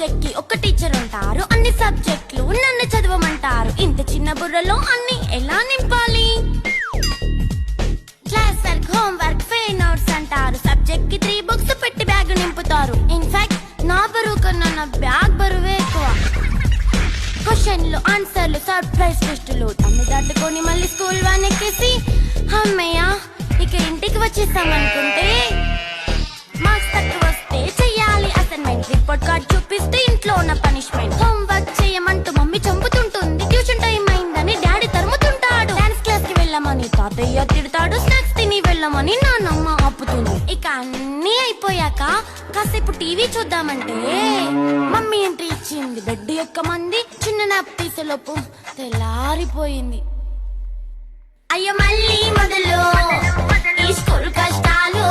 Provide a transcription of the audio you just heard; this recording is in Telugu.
సబ్జెక్ట్ కి ఒక టీచర్ ఉంటారు, అన్ని సబ్జెక్టులు నన్ను చదవమంటారు. ఇంత చిన్న బుర్రలో అన్ని ఎలా నింపాలి? Class work, home work, fair notes అంటారు. సబ్జెక్ట్ కి 3 బుక్స్ పెట్టి బ్యాగ్ నింపుతారు. ఇన్ఫాక్ట్ నా బరువు కన్నా నా బ్యాగ్ బరువే ఎక్కువ. క్వశ్చన్లు, ఆన్సర్లు, సర్ప్రైజ్ టెస్టులు తమ్మి దాటుకొని మళ్ళీ స్కూల్ వాన్ ఎక్కేసి అమ్మయ్య ఇక ఇంటికి వచ్చేస్తామనుకుంటే మార్క్స్ తక్కువ వస్తే చెయ్యాలి అసైన్మెంట్. రిపోర్ట్ కార్డ్ చూపిస్తే ఇంట్లో ఉన్న పనిష్మెంట్. హోమ్ వర్క్ చేయమంటూ మమ్మీ చంపుతుంటుంది. ట్యూషన్ టైం అయిందని డాడీ తరుముతుంటాడు. డాన్స్ క్లాస్ కి వెళ్ళమని తాతయ్య తిడతాడు. స్నాక్స్ తిని వెళ్ళమని నాన్నమ్మ ఆపుతుంది. ఇక అన్నీ అయిపోయాక కాసేపు టీవీ చూద్దామంటే మమ్మీ ఎంట్రీ ఇచ్చింది. బెడ్ యొక్క మంది చిన్న నాప్ తీసేలోపు తెల్లారిపోయింది. అయ్యో మళ్ళీ మొదలు ఈ స్కూల్ కష్టాలు.